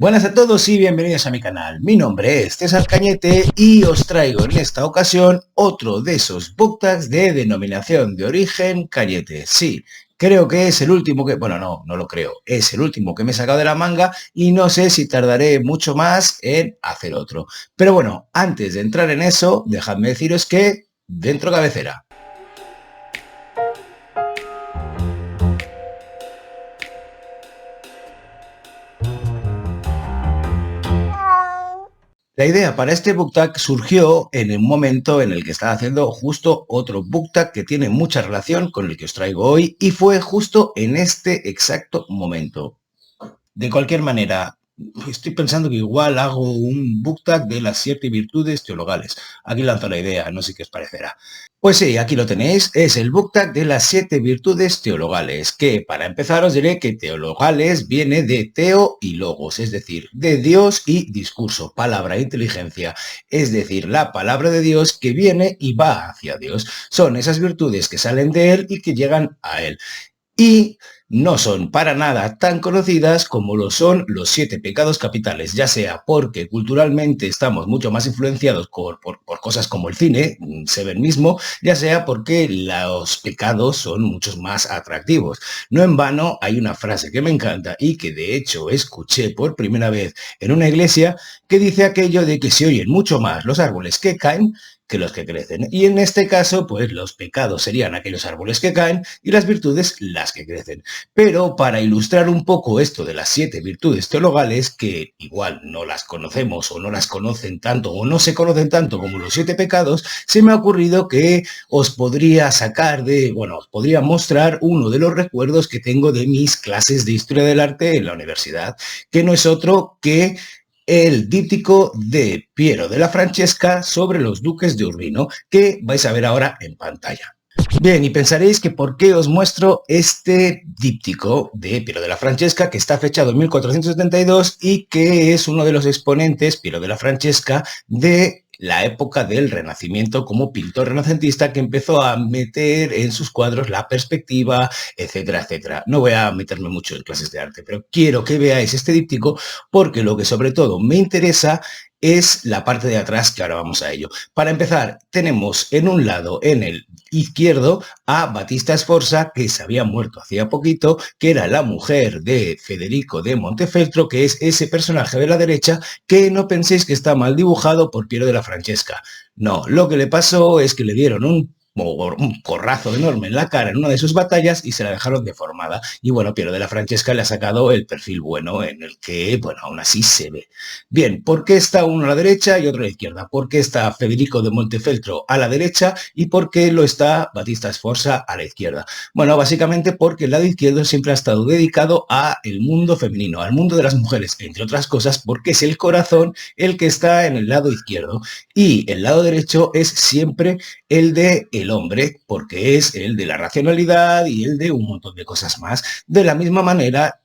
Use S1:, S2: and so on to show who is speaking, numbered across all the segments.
S1: Buenas a todos y bienvenidos a mi canal. Mi nombre es César Cañete y os traigo en esta ocasión otro de esos book tags de denominación de origen Cañete. Sí, creo que es el último que... Bueno, no lo creo. Es el último que me he sacado de la manga y no sé si tardaré mucho más en hacer otro. Pero bueno, antes de entrar en eso, dejadme deciros que dentro cabecera. La idea para este book tag surgió en el momento en el que estaba haciendo justo otro book tag que tiene mucha relación con el que os traigo hoy y fue justo en este exacto momento. De cualquier manera, estoy pensando que igual hago un book tag de las 7 virtudes teologales. Aquí lanzo la idea, no sé qué os parecerá. Pues sí, aquí lo tenéis, es el book tag de las 7 virtudes teologales, que para empezar os diré que teologales viene de teo y logos, es decir, de Dios y discurso, palabra e inteligencia, es decir, la palabra de Dios que viene y va hacia Dios. Son esas virtudes que salen de Él y que llegan a Él. Y no son para nada tan conocidas como lo son los 7 pecados capitales, ya sea porque culturalmente estamos mucho más influenciados por cosas como el cine, Seven mismo, ya sea porque los pecados son muchos más atractivos. No en vano hay una frase que me encanta y que de hecho escuché por primera vez en una iglesia que dice aquello de que se oyen mucho más los árboles que caen que los que crecen. Y en este caso, pues los pecados serían aquellos árboles que caen y las virtudes las que crecen. Pero para ilustrar un poco esto de las 7 virtudes teologales, que igual no las conocemos o no las conocen tanto o no se conocen tanto como los 7 pecados, se me ha ocurrido que os podría os podría mostrar uno de los recuerdos que tengo de mis clases de Historia del Arte en la universidad, que no es otro que el díptico de Piero della Francesca sobre los duques de Urbino, que vais a ver ahora en pantalla. Bien, y pensaréis que por qué os muestro este díptico de Piero della Francesca, que está fechado en 1472 y que es uno de los exponentes, Piero della Francesca, de la época del Renacimiento como pintor renacentista que empezó a meter en sus cuadros la perspectiva, etcétera, etcétera. No voy a meterme mucho en clases de arte, pero quiero que veáis este díptico porque lo que sobre todo me interesa es la parte de atrás, que ahora vamos a ello. Para empezar, tenemos en un lado, en el izquierdo, a Battista Sforza, que se había muerto hacía poquito, que era la mujer de Federico de Montefeltro, que es ese personaje de la derecha, que no penséis que está mal dibujado por Piero della Francesca. No, lo que le pasó es que le dieron un porrazo enorme en la cara en una de sus batallas y se la dejaron deformada. Y bueno, Piero della Francesca le ha sacado el perfil bueno en el que, bueno, aún así se ve. Bien, ¿por qué está uno a la derecha y otro a la izquierda? ¿Por qué está Federico de Montefeltro a la derecha y por qué lo está Battista Sforza a la izquierda? Bueno, básicamente porque el lado izquierdo siempre ha estado dedicado a el mundo femenino, al mundo de las mujeres, entre otras cosas, porque es el corazón el que está en el lado izquierdo y el lado derecho es siempre el de el hombre, porque es el de la racionalidad y el de un montón de cosas más. De la misma manera,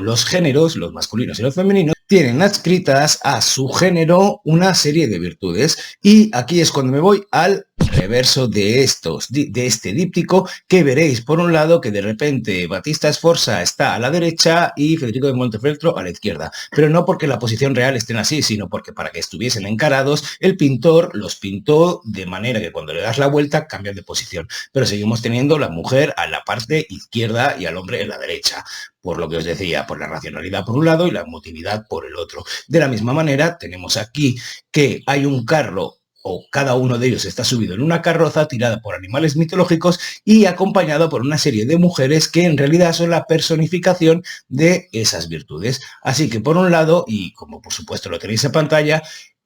S1: los géneros, los masculinos y los femeninos, tienen adscritas a su género una serie de virtudes. Y aquí es cuando me voy al reverso de este díptico, que veréis por un lado que de repente Battista Sforza está a la derecha y Federico de Montefeltro a la izquierda, pero no porque la posición real estén así, sino porque para que estuviesen encarados, el pintor los pintó de manera que cuando le das la vuelta cambian de posición, pero seguimos teniendo la mujer a la parte izquierda y al hombre en la derecha, por lo que os decía, por la racionalidad por un lado y la emotividad por el otro. De la misma manera, tenemos aquí que hay un carro o cada uno de ellos está subido en una carroza tirada por animales mitológicos y acompañado por una serie de mujeres que en realidad son la personificación de esas virtudes. Así que por un lado, y como por supuesto lo tenéis en pantalla,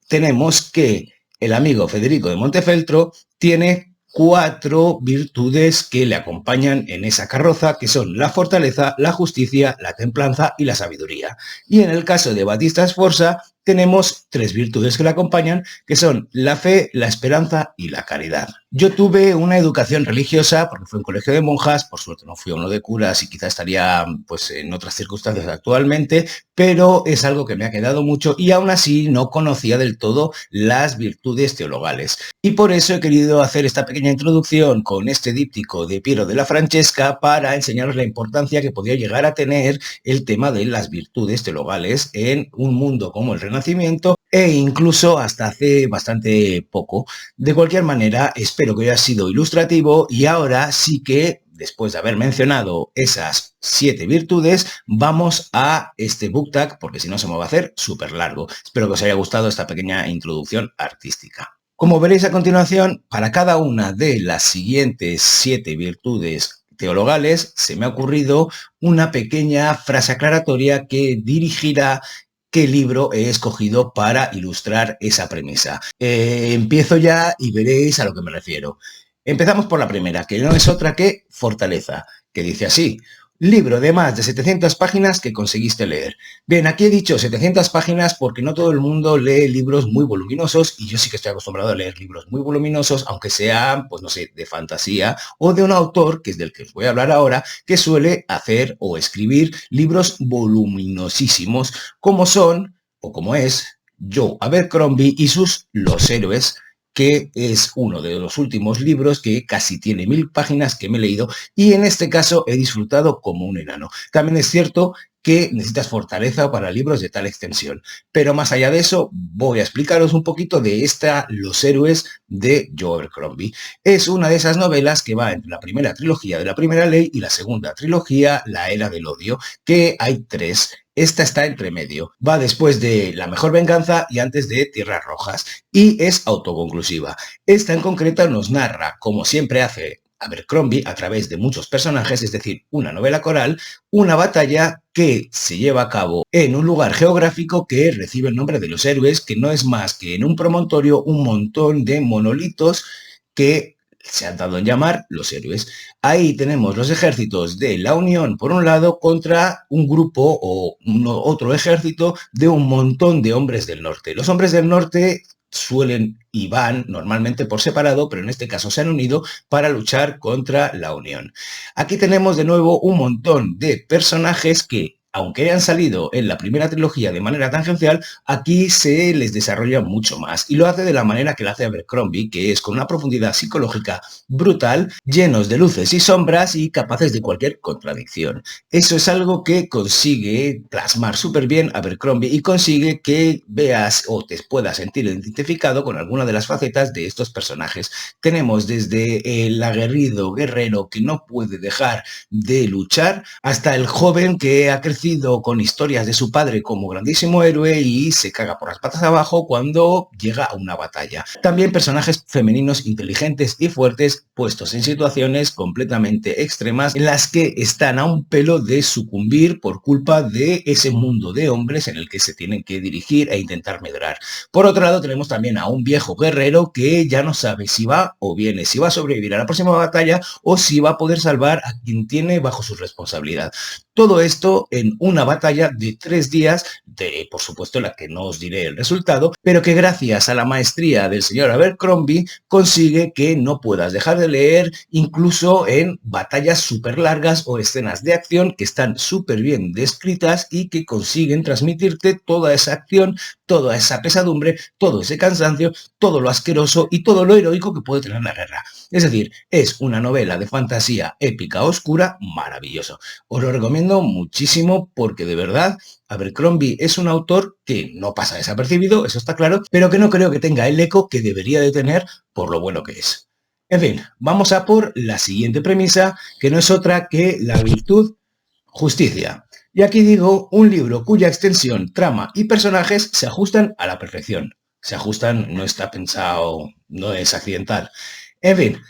S1: tenemos que el amigo Federico de Montefeltro tiene 4 virtudes que le acompañan en esa carroza, que son la fortaleza, la justicia, la templanza y la sabiduría. Y en el caso de Battista Sforza, tenemos tres virtudes que la acompañan, que son la fe, la esperanza y la caridad. Yo tuve una educación religiosa porque fue un colegio de monjas, por suerte no fui a uno de curas y quizás estaría pues en otras circunstancias actualmente, pero es algo que me ha quedado mucho y aún así no conocía del todo las virtudes teologales. Y por eso he querido hacer esta pequeña introducción con este díptico de Piero de la Francesca para enseñaros la importancia que podía llegar a tener el tema de las virtudes teologales en un mundo como el Renacimiento e incluso hasta hace bastante poco. De cualquier manera, espero que haya sido ilustrativo y ahora sí que, después de haber mencionado esas 7 virtudes, vamos a este book tag, porque si no se me va a hacer súper largo. Espero que os haya gustado esta pequeña introducción artística. Como veréis a continuación, para cada una de las siguientes 7 virtudes teologales se me ha ocurrido una pequeña frase aclaratoria que dirigirá qué libro he escogido para ilustrar esa premisa. Empiezo ya y veréis a lo que me refiero. Empezamos por la primera, que no es otra que Fortaleza, que dice así: libro de más de 700 páginas que conseguiste leer. Bien, aquí he dicho 700 páginas porque no todo el mundo lee libros muy voluminosos y yo sí que estoy acostumbrado a leer libros muy voluminosos, aunque sean, pues no sé, de fantasía o de un autor, que es del que os voy a hablar ahora, que suele hacer o escribir libros voluminosísimos, como son, o como es, Joe Abercrombie y sus Los Héroes, que es uno de los últimos libros que casi tiene 1000 páginas que me he leído y en este caso he disfrutado como un enano. También es cierto que necesitas fortaleza para libros de tal extensión. Pero más allá de eso, voy a explicaros un poquito de esta Los Héroes de Joe Abercrombie. Es una de esas novelas que va entre la primera trilogía de La Primera Ley y la segunda trilogía, La Era del Odio, que hay 3. Esta está entre medio. Va después de La Mejor Venganza y antes de Tierras Rojas. Y es autoconclusiva. Esta en concreto nos narra, como siempre hace Abercrombie, a través de muchos personajes, es decir, una novela coral, una batalla que se lleva a cabo en un lugar geográfico que recibe el nombre de Los Héroes, que no es más que en un promontorio un montón de monolitos que se han dado en llamar Los Héroes. Ahí tenemos los ejércitos de la Unión, por un lado, contra un grupo o otro ejército de un montón de hombres del norte. Los hombres del norte suelen y van normalmente por separado, pero en este caso se han unido para luchar contra la Unión. Aquí tenemos de nuevo un montón de personajes que, aunque hayan salido en la primera trilogía de manera tangencial, aquí se les desarrolla mucho más y lo hace de la manera que lo hace Abercrombie, que es con una profundidad psicológica brutal, llenos de luces y sombras y capaces de cualquier contradicción. Eso es algo que consigue plasmar súper bien Abercrombie y consigue que veas o te puedas sentir identificado con alguna de las facetas de estos personajes. Tenemos desde el aguerrido guerrero que no puede dejar de luchar hasta el joven que ha crecido con historias de su padre como grandísimo héroe y se caga por las patas abajo cuando llega a una batalla. También personajes femeninos inteligentes y fuertes puestos en situaciones completamente extremas en las que están a un pelo de sucumbir por culpa de ese mundo de hombres en el que se tienen que dirigir e intentar medrar. Por otro lado, tenemos también a un viejo guerrero que ya no sabe si va o viene, si va a sobrevivir a la próxima batalla o si va a poder salvar a quien tiene bajo su responsabilidad. Todo esto en una batalla de 3 días, de, por supuesto, la que no os diré el resultado, pero que gracias a la maestría del señor Abercrombie consigue que no puedas dejar de leer incluso en batallas súper largas o escenas de acción que están súper bien descritas y que consiguen transmitirte toda esa acción, toda esa pesadumbre, todo ese cansancio, todo lo asqueroso y todo lo heroico que puede tener la guerra. Es decir, es una novela de fantasía épica oscura maravilloso. Os lo recomiendo muchísimo porque de verdad Abercrombie es un autor que no pasa desapercibido, eso está claro, pero que no creo que tenga el eco que debería de tener por lo bueno que es. En fin, vamos a por la siguiente premisa, que no es otra que la virtud justicia. Y aquí digo un libro cuya extensión, trama y personajes se ajustan a la perfección. Se ajustan, no está pensado, no es accidental. En fin,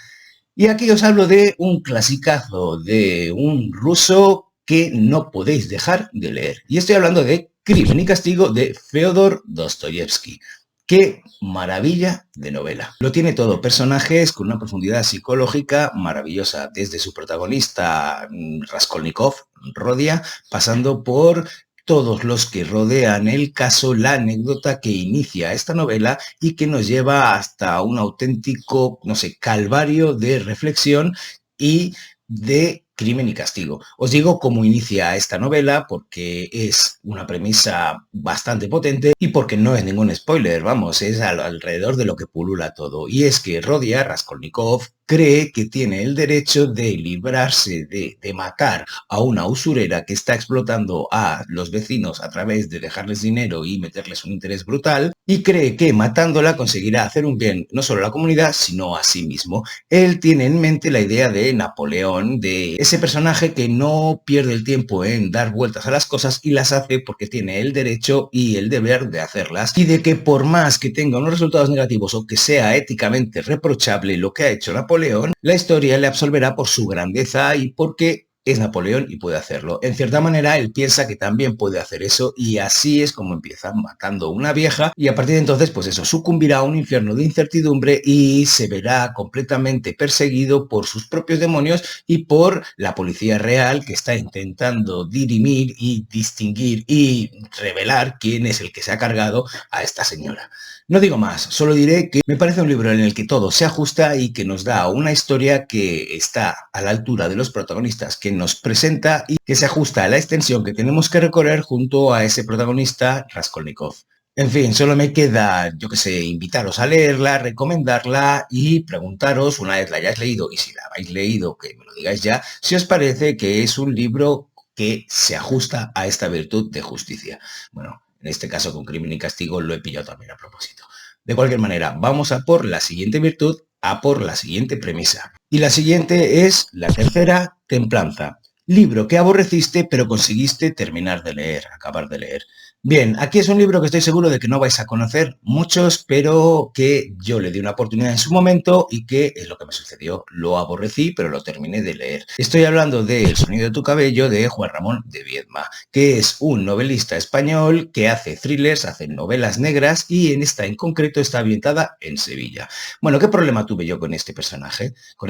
S1: y aquí os hablo de un clasicazo de un ruso que no podéis dejar de leer. Y estoy hablando de Crimen y Castigo de Fyodor Dostoyevsky. ¡Qué maravilla de novela! Lo tiene todo, personajes con una profundidad psicológica maravillosa, desde su protagonista Raskolnikov, Rodia, pasando por todos los que rodean el caso, la anécdota que inicia esta novela y que nos lleva hasta un auténtico, no sé, calvario de reflexión y de crimen y castigo. Os digo cómo inicia esta novela porque es una premisa bastante potente y porque no es ningún spoiler, vamos, es alrededor de lo que pulula todo. Y es que Rodia Raskolnikov cree que tiene el derecho de librarse de matar a una usurera que está explotando a los vecinos a través de dejarles dinero y meterles un interés brutal, y cree que matándola conseguirá hacer un bien no solo a la comunidad, sino a sí mismo. Él tiene en mente la idea de Napoleón, de ese personaje que no pierde el tiempo en dar vueltas a las cosas y las hace porque tiene el derecho y el deber de hacerlas, y de que por más que tenga unos resultados negativos o que sea éticamente reprochable lo que ha hecho Napoleón, la historia le absolverá por su grandeza y porque es Napoleón y puede hacerlo. En cierta manera, él piensa que también puede hacer eso y así es como empieza, matando a una vieja, y a partir de entonces, pues eso, sucumbirá a un infierno de incertidumbre y se verá completamente perseguido por sus propios demonios y por la policía real, que está intentando dirimir y distinguir y revelar quién es el que se ha cargado a esta señora. No digo más, solo diré que me parece un libro en el que todo se ajusta y que nos da una historia que está a la altura de los protagonistas que nos presenta y que se ajusta a la extensión que tenemos que recorrer junto a ese protagonista Raskolnikov. En fin, solo me queda, yo que sé, invitaros a leerla, recomendarla y preguntaros, una vez la hayáis leído, y si la habéis leído, que me lo digáis ya, si os parece que es un libro que se ajusta a esta virtud de justicia. Bueno, en este caso con Crimen y Castigo lo he pillado también a propósito. De cualquier manera, vamos a por la siguiente virtud, a por la siguiente premisa. Y la siguiente es la tercera, templanza. Libro que aborreciste pero conseguiste terminar de leer, acabar de leer. Bien, aquí es un libro que estoy seguro de que no vais a conocer muchos, pero que yo le di una oportunidad en su momento y que es lo que me sucedió. Lo aborrecí, pero lo terminé de leer. Estoy hablando de El sonido de tu cabello, de Juan Ramón de Viedma, que es un novelista español que hace thrillers, hace novelas negras y en esta en concreto está ambientada en Sevilla. Bueno, ¿qué problema tuve yo con este personaje? Con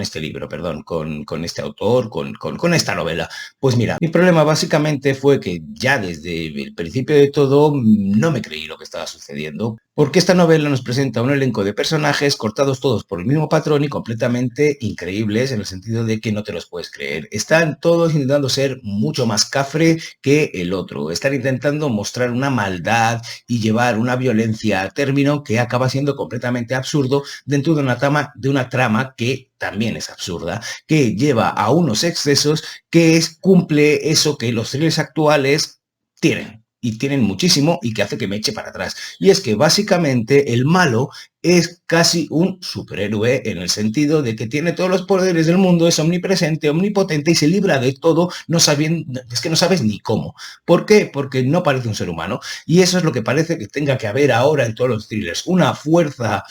S1: este libro, perdón, con este autor, con esta novela. Pues mira, mi problema básicamente fue que ya desde el principio de todo no me creí lo que estaba sucediendo, porque esta novela nos presenta un elenco de personajes cortados todos por el mismo patrón y completamente increíbles en el sentido de que no te los puedes creer. Están todos intentando ser mucho más cafre que el otro. Están intentando mostrar una maldad y llevar una violencia a término que acaba siendo completamente absurdo dentro de una trama que también es absurda, que lleva a unos excesos que cumple eso que los thrillers actuales tienen. Y tienen muchísimo y que hace que me eche para atrás. Y es que básicamente el malo es casi un superhéroe en el sentido de que tiene todos los poderes del mundo, es omnipresente, omnipotente y se libra de todo, no sabiendo, es que no sabes ni cómo. ¿Por qué? Porque no parece un ser humano. Y eso es lo que parece que tenga que haber ahora en todos los thrillers. Una fuerza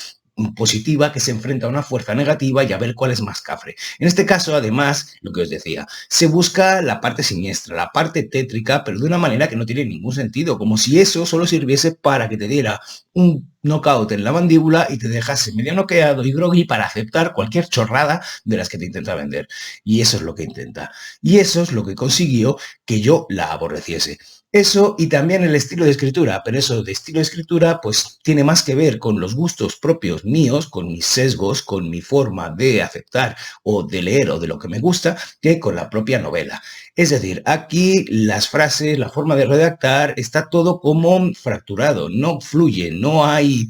S1: positiva que se enfrenta a una fuerza negativa y a ver cuál es más cafre. En este caso, además, lo que os decía, se busca la parte siniestra, la parte tétrica, pero de una manera que no tiene ningún sentido, como si eso solo sirviese para que te diera un knockout en la mandíbula y te dejase medio noqueado y groggy para aceptar cualquier chorrada de las que te intenta vender. Y eso es lo que intenta. Y eso es lo que consiguió que yo la aborreciese. Eso y también el estilo de escritura, pero eso de estilo de escritura pues tiene más que ver con los gustos propios míos, con mis sesgos, con mi forma de aceptar o de leer o de lo que me gusta, que con la propia novela. Es decir, aquí las frases, la forma de redactar, está todo como fracturado, no fluye, no hay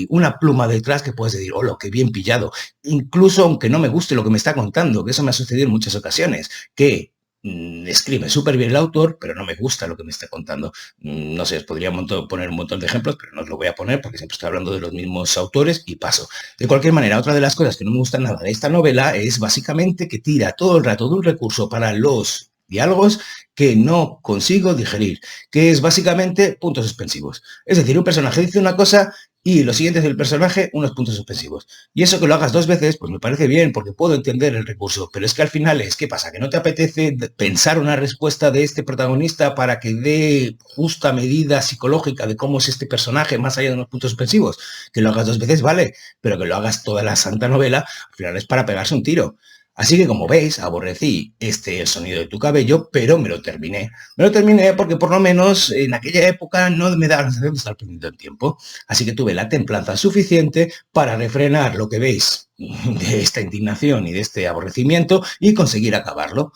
S1: una pluma detrás que puedes decir, oh, lo que bien pillado. Incluso aunque no me guste lo que me está contando, que eso me ha sucedido en muchas ocasiones, que escribe súper bien el autor, pero no me gusta lo que me está contando. No sé, os podría poner un montón de ejemplos, pero no os lo voy a poner porque siempre estoy hablando de los mismos autores y paso. De cualquier manera, otra de las cosas que no me gusta nada de esta novela es básicamente que tira todo el rato de un recurso para los diálogos que no consigo digerir, que es básicamente puntos suspensivos. Es decir, un personaje dice una cosa y lo siguiente del personaje, unos puntos suspensivos. Y eso que lo hagas dos veces, pues me parece bien, porque puedo entender el recurso, pero es que al final ¿qué pasa? ¿Que no te apetece pensar una respuesta de este protagonista para que dé justa medida psicológica de cómo es este personaje, más allá de unos puntos suspensivos? Que lo hagas dos veces, vale, pero que lo hagas toda la santa novela, al final es para pegarse un tiro. Así que, como veis, aborrecí El sonido de tu cabello, pero me lo terminé. Me lo terminé porque por lo menos en aquella época no me daba necesidad de estar perdiendo el tiempo. Así que tuve la templanza suficiente para refrenar lo que veis de esta indignación y de este aborrecimiento y conseguir acabarlo.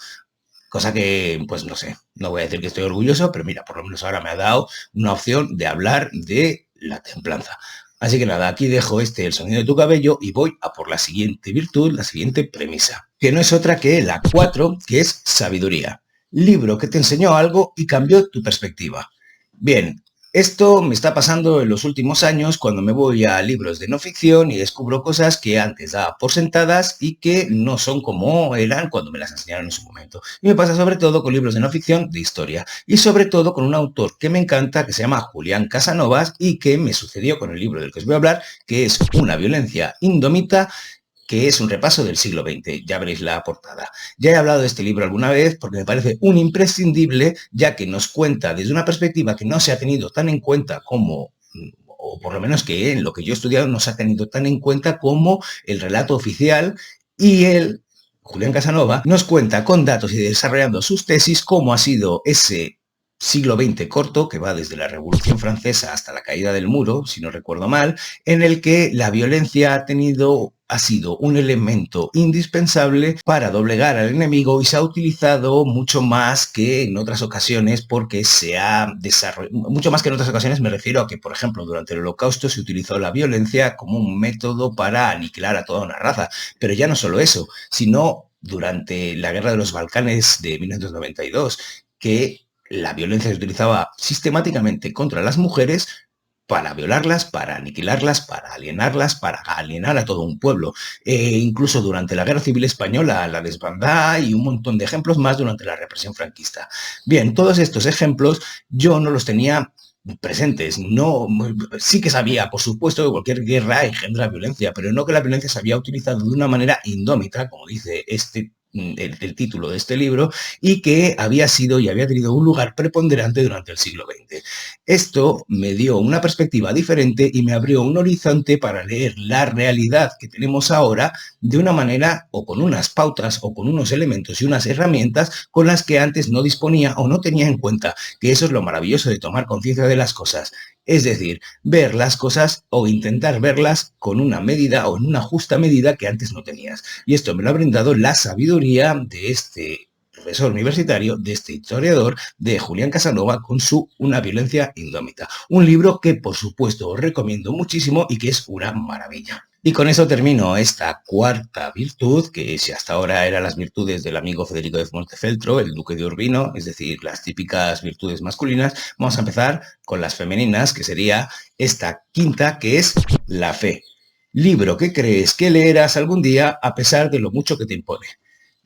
S1: Cosa que, pues no sé, no voy a decir que estoy orgulloso, pero mira, por lo menos ahora me ha dado una opción de hablar de la templanza. Así que nada, aquí dejo El sonido de tu cabello y voy a por la siguiente virtud, la siguiente premisa, que no es otra que la 4, que es sabiduría. Libro que te enseñó algo y cambió tu perspectiva. Bien, esto me está pasando en los últimos años cuando me voy a libros de no ficción y descubro cosas que antes daba por sentadas y que no son como eran cuando me las enseñaron en su momento. Y me pasa sobre todo con libros de no ficción de historia y sobre todo con un autor que me encanta que se llama Julián Casanovas y que me sucedió con el libro del que os voy a hablar, que es Una violencia indómita, que es un repaso del siglo XX. Ya veréis la portada. Ya he hablado de este libro alguna vez porque me parece un imprescindible, ya que nos cuenta desde una perspectiva que no se ha tenido tan en cuenta como, o por lo menos que en lo que yo he estudiado no se ha tenido tan en cuenta como el relato oficial, y él, Julián Casanova, nos cuenta con datos y desarrollando sus tesis cómo ha sido ese siglo XX corto, que va desde la Revolución Francesa hasta la caída del muro, si no recuerdo mal, en el que la violencia ha sido un elemento indispensable para doblegar al enemigo y se ha utilizado mucho más que en otras ocasiones porque se ha desarrollado, mucho más que en otras ocasiones me refiero a que, por ejemplo, durante el Holocausto se utilizó la violencia como un método para aniquilar a toda una raza, pero ya no solo eso, sino durante la Guerra de los Balcanes de 1992, que la violencia se utilizaba sistemáticamente contra las mujeres para violarlas, para aniquilarlas, para alienarlas, para alienar a todo un pueblo. Incluso durante la Guerra Civil Española, la desbandada y un montón de ejemplos más durante la represión franquista. Bien, todos estos ejemplos yo no los tenía presentes. No, sí que sabía, por supuesto, que cualquier guerra engendra violencia, pero no que la violencia se había utilizado de una manera indómita, como dice el título de este libro, y que había sido y había tenido un lugar preponderante durante el siglo XX. Esto me dio una perspectiva diferente y me abrió un horizonte para leer la realidad que tenemos ahora de una manera o con unas pautas o con unos elementos y unas herramientas con las que antes no disponía o no tenía en cuenta, que eso es lo maravilloso de tomar conciencia de las cosas. Es decir, ver las cosas o intentar verlas con una medida o en una justa medida que antes no tenías. Y esto me lo ha brindado la sabiduría de este profesor universitario, de este historiador, de Julián Casanova, con su Una violencia indómita. Un libro que, por supuesto, os recomiendo muchísimo y que es una maravilla. Y con eso termino esta cuarta virtud, que si hasta ahora eran las virtudes del amigo Federico de Montefeltro, el duque de Urbino, es decir, las típicas virtudes masculinas, vamos a empezar con las femeninas, que sería esta quinta, que es la fe. Libro que crees que leerás algún día a pesar de lo mucho que te impone.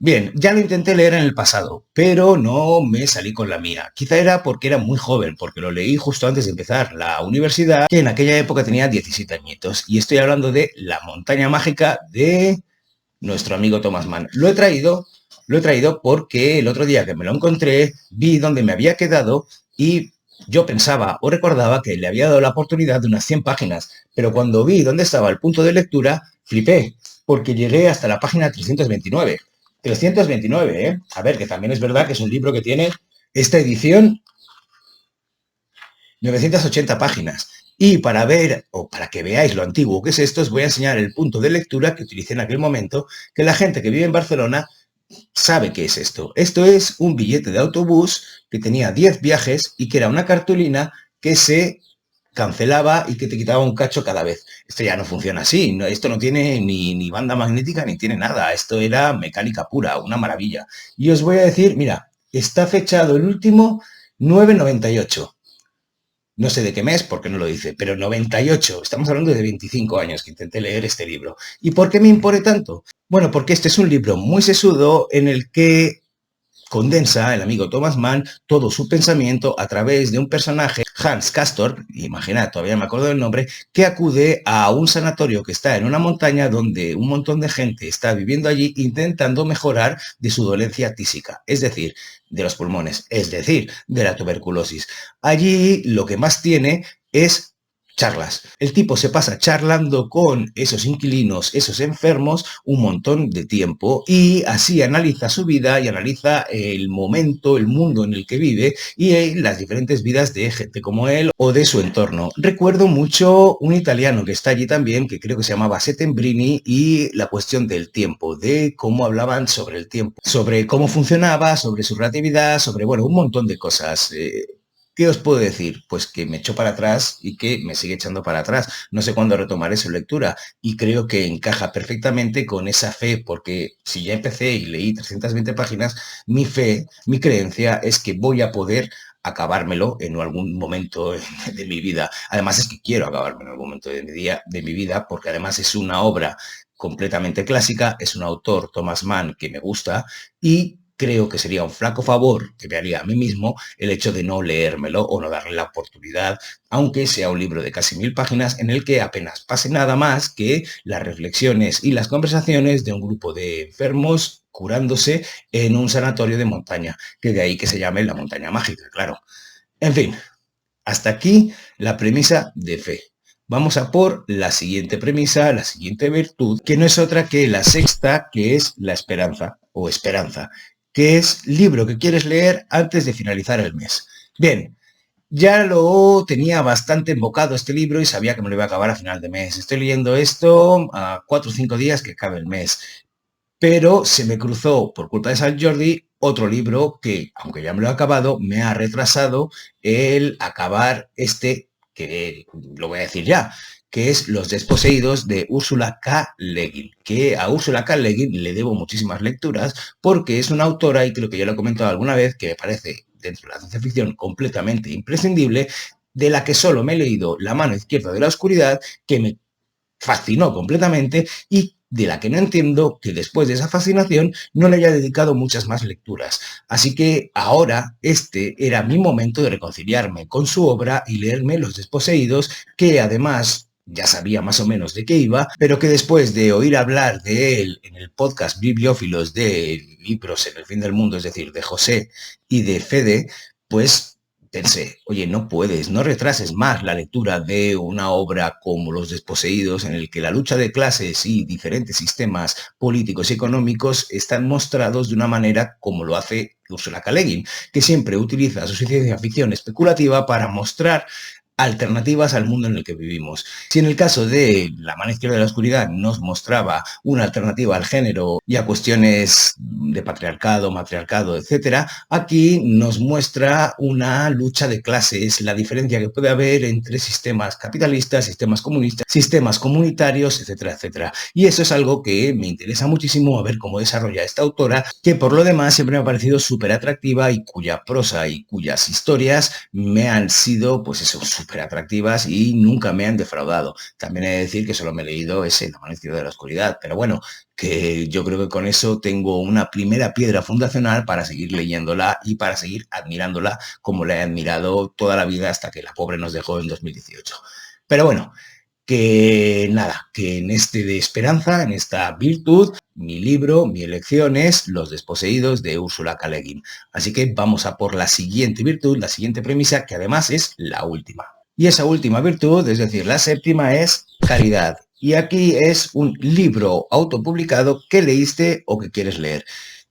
S1: Bien, ya lo intenté leer en el pasado, pero no me salí con la mía. Quizá era porque era muy joven, porque lo leí justo antes de empezar la universidad, que en aquella época tenía 17 añitos. Y estoy hablando de La montaña mágica de nuestro amigo Thomas Mann. Lo he traído porque el otro día que me lo encontré, vi dónde me había quedado y yo pensaba o recordaba que le había dado la oportunidad de unas 100 páginas, pero cuando vi dónde estaba el punto de lectura, flipé, porque llegué hasta la página 329. 329, ¿eh? A ver, que también es verdad que es un libro que tiene esta edición 980 páginas. Y para ver, o para que veáis lo antiguo que es esto, os voy a enseñar el punto de lectura que utilicé en aquel momento, que la gente que vive en Barcelona sabe qué es esto. Esto es un billete de autobús que tenía 10 viajes y que era una cartulina que se cancelaba y que te quitaba un cacho cada vez. Esto ya no funciona así, no, esto no tiene ni banda magnética ni tiene nada, esto era mecánica pura, una maravilla. Y os voy a decir, mira, está fechado el último 998. No sé de qué mes, porque no lo dice, pero 98. Estamos hablando de 25 años que intenté leer este libro. ¿Y por qué me impone tanto? Bueno, porque este es un libro muy sesudo en el que condensa el amigo Thomas Mann todo su pensamiento a través de un personaje, Hans Castorp, imaginad, todavía me acuerdo del nombre, que acude a un sanatorio que está en una montaña donde un montón de gente está viviendo allí intentando mejorar de su dolencia tísica, es decir, de los pulmones, es decir, de la tuberculosis. Allí lo que más tiene es charlas. El tipo se pasa charlando con esos inquilinos, esos enfermos, un montón de tiempo y así analiza su vida y analiza el momento, el mundo en el que vive y las diferentes vidas de gente como él o de su entorno. Recuerdo mucho un italiano que está allí también, que creo que se llamaba Settembrini, y la cuestión del tiempo, de cómo hablaban sobre el tiempo, sobre cómo funcionaba, sobre su relatividad, sobre, bueno, un montón de cosas. ¿Qué os puedo decir? Pues que me echó para atrás y que me sigue echando para atrás. No sé cuándo retomaré su lectura y creo que encaja perfectamente con esa fe, porque si ya empecé y leí 320 páginas, mi fe, mi creencia es que voy a poder acabármelo en algún momento de mi vida. Además es que quiero acabármelo en algún momento de mi vida, porque además es una obra completamente clásica, es un autor, Thomas Mann, que me gusta y creo que sería un flaco favor que me haría a mí mismo el hecho de no leérmelo o no darle la oportunidad, aunque sea un libro de casi 1000 páginas en el que apenas pase nada más que las reflexiones y las conversaciones de un grupo de enfermos curándose en un sanatorio de montaña, que de ahí que se llame la montaña mágica, claro. En fin, hasta aquí la premisa de fe. Vamos a por la siguiente premisa, la siguiente virtud, que no es otra que la sexta, que es la esperanza o esperanza, que es libro que quieres leer antes de finalizar el mes. Bien, ya lo tenía bastante embocado este libro y sabía que me lo iba a acabar a final de mes. Estoy leyendo esto a 4 o 5 días que acabe el mes, pero se me cruzó por culpa de San Jordi otro libro que, aunque ya me lo he acabado, me ha retrasado el acabar este, que lo voy a decir ya, que es Los desposeídos de Ursula K. Le Guin, que a Ursula K. Le Guin le debo muchísimas lecturas porque es una autora, y creo que ya lo he comentado alguna vez, que me parece dentro de la ciencia ficción completamente imprescindible, de la que solo me he leído La mano izquierda de la oscuridad, que me fascinó completamente y de la que no entiendo que después de esa fascinación no le haya dedicado muchas más lecturas. Así que ahora este era mi momento de reconciliarme con su obra y leerme Los desposeídos, que además ya sabía más o menos de qué iba, pero que después de oír hablar de él en el podcast Bibliófilos de Libros en el Fin del Mundo, es decir, de José y de Fede, pues pensé, oye, no puedes, no retrases más la lectura de una obra como Los desposeídos, en el que la lucha de clases y diferentes sistemas políticos y económicos están mostrados de una manera como lo hace Ursula K. Le Guin, que siempre utiliza su ciencia ficción especulativa para mostrar alternativas al mundo en el que vivimos. Si en el caso de La mano izquierda de la oscuridad nos mostraba una alternativa al género y a cuestiones de patriarcado, matriarcado, etcétera, aquí nos muestra una lucha de clases, la diferencia que puede haber entre sistemas capitalistas, sistemas comunistas, sistemas comunitarios, etcétera, etcétera. Y eso es algo que me interesa muchísimo a ver cómo desarrolla esta autora, que por lo demás siempre me ha parecido súper atractiva y cuya prosa y cuyas historias me han sido, pues eso, súper atractivas y nunca me han defraudado. También he de decir que solo me he leído ese El amanecer de la oscuridad, pero bueno, que yo creo que con eso tengo una primera piedra fundacional para seguir leyéndola y para seguir admirándola como la he admirado toda la vida hasta que la pobre nos dejó en 2018. Pero bueno, que nada, que en este de esperanza, en esta virtud, mi libro, mi elección es Los desposeídos de Ursula K. Le Guin. Así que vamos a por la siguiente virtud, la siguiente premisa, que además es la última. Y esa última virtud, es decir, la séptima, es caridad. Y aquí es un libro autopublicado que leíste o que quieres leer.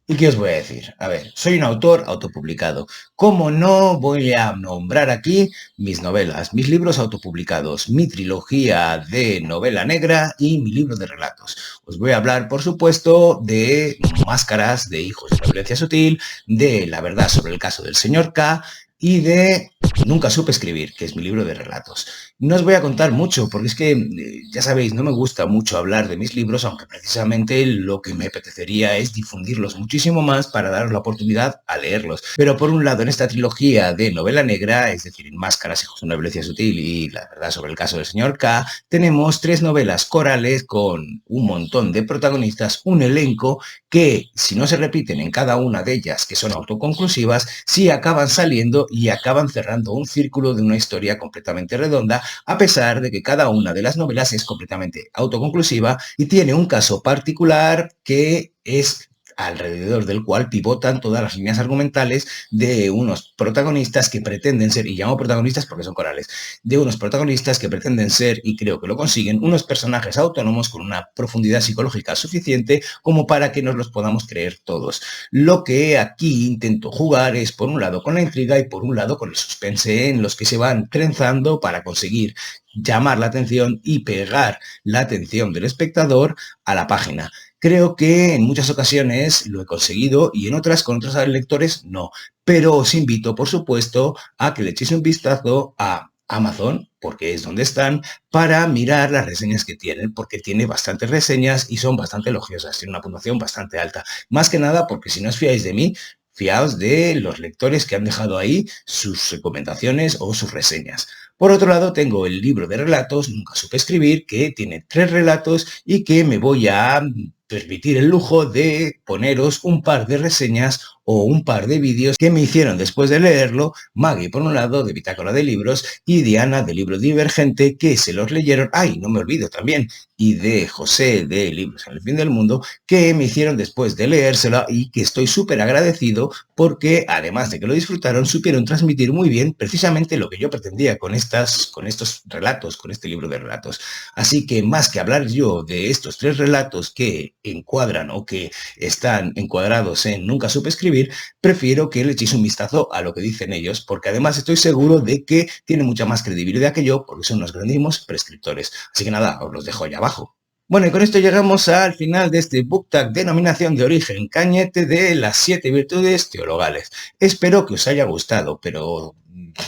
S1: ¿Y qué os voy a decir? A ver, soy un autor autopublicado. ¿Cómo no voy a nombrar aquí mis novelas, mis libros autopublicados, mi trilogía de novela negra y mi libro de relatos? Os voy a hablar, por supuesto, de Máscaras, de Hijos de la Violencia Sutil, de La verdad sobre el caso del señor K y de Nunca supe escribir, que es mi libro de relatos. No os voy a contar mucho, porque es que, ya sabéis, no me gusta mucho hablar de mis libros, aunque precisamente lo que me apetecería es difundirlos muchísimo más para daros la oportunidad a leerlos. Pero por un lado, en esta trilogía de novela negra, es decir, en Máscaras, Hijos de una Violencia Sutil y La verdad sobre el caso del señor K, tenemos 3 novelas corales con un montón de protagonistas, un elenco que, si no se repiten en cada una de ellas, que son autoconclusivas, sí acaban saliendo y acaban cerrando un círculo de una historia completamente redonda, a pesar de que cada una de las novelas es completamente autoconclusiva y tiene un caso particular que es alrededor del cual pivotan todas las líneas argumentales de unos protagonistas que pretenden ser, y llamo protagonistas porque son corales, de unos protagonistas que pretenden ser, y creo que lo consiguen, unos personajes autónomos con una profundidad psicológica suficiente como para que nos los podamos creer todos. Lo que aquí intento jugar es, por un lado, con la intriga y por un lado, con el suspense en los que se van trenzando para conseguir llamar la atención y pegar la atención del espectador a la página. Creo que en muchas ocasiones lo he conseguido y en otras con otros lectores no. Pero os invito, por supuesto, a que le echéis un vistazo a Amazon, porque es donde están, para mirar las reseñas que tienen, porque tiene bastantes reseñas y son bastante elogiosas, tiene una puntuación bastante alta. Más que nada porque si no os fiáis de mí, fiaos de los lectores que han dejado ahí sus recomendaciones o sus reseñas. Por otro lado, tengo el libro de relatos, Nunca supe escribir, que tiene 3 relatos y que me voy a permitir el lujo de poneros un par de reseñas o un par de vídeos que me hicieron después de leerlo, Maggie por un lado de Bitácora de Libros y Diana de Libro Divergente, que se los leyeron, ay, no me olvido también, y de José de Libros en el Fin del Mundo, que me hicieron después de leérsela y que estoy súper agradecido porque además de que lo disfrutaron, supieron transmitir muy bien precisamente lo que yo pretendía con estos relatos, con este libro de relatos. Así que más que hablar yo de estos 3 relatos que encuadran o que están encuadrados en Nunca supe escribir, prefiero que le echéis un vistazo a lo que dicen ellos, porque además estoy seguro de que tiene mucha más credibilidad que yo, porque son unos grandísimos prescriptores. Así que nada, os los dejo allá abajo. Bueno, y con esto llegamos al final de este book tag denominación de origen Cañete de las 7 virtudes teologales. Espero que os haya gustado, pero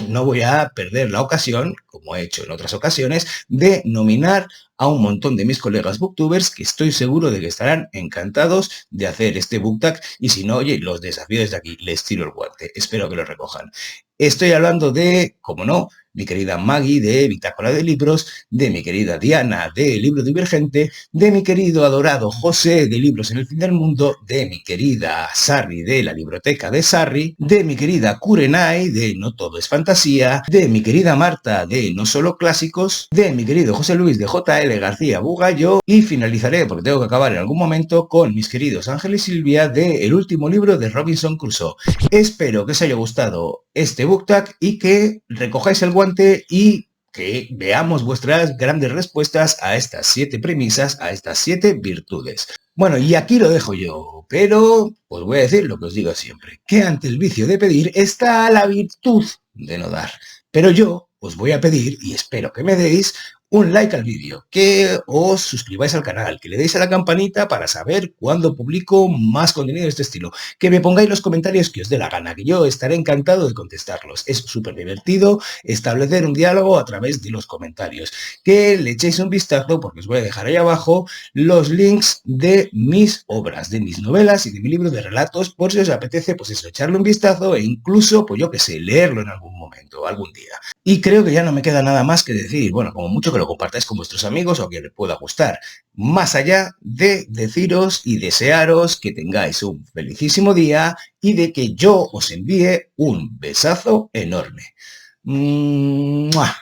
S1: no voy a perder la ocasión, como he hecho en otras ocasiones, de nominar a un montón de mis colegas booktubers que estoy seguro de que estarán encantados de hacer este book tag y si no, oye, los desafío desde aquí, les tiro el guante, espero que lo recojan. Estoy hablando de, como no, mi querida Maggie de Bitácora de Libros, de mi querida Diana de Libro Divergente, de mi querido adorado José de Libros en el Fin del Mundo, de mi querida Sarri de la Libroteca de Sarri, de mi querida Kurenai de No Todo es Fantasía, de mi querida Marta de No Solo Clásicos, de mi querido José Luis de JL García Bugallo y finalizaré, porque tengo que acabar en algún momento, con mis queridos Ángel y Silvia de El último libro de Robinson Crusoe. Espero que os haya gustado este book tag y que recojáis el guante y que veamos vuestras grandes respuestas a estas 7 premisas, a estas 7 virtudes. Bueno, y aquí lo dejo yo, pero os voy a decir lo que os digo siempre, que ante el vicio de pedir está la virtud de no dar. Pero yo os voy a pedir, y espero que me deis, un like al vídeo, que os suscribáis al canal, que le deis a la campanita para saber cuándo publico más contenido de este estilo, que me pongáis los comentarios que os dé la gana, que yo estaré encantado de contestarlos. Es súper divertido establecer un diálogo a través de los comentarios, que le echéis un vistazo, porque os voy a dejar ahí abajo los links de mis obras, de mis novelas y de mi libro de relatos, por si os apetece, pues eso, echarle un vistazo e incluso, pues yo que sé, leerlo en algún momento, algún día. Y creo que ya no me queda nada más que decir, bueno, como mucho que lo compartáis con vuestros amigos o que les pueda gustar, más allá de deciros y desearos que tengáis un felicísimo día y de que yo os envíe un besazo enorme. ¡Mua!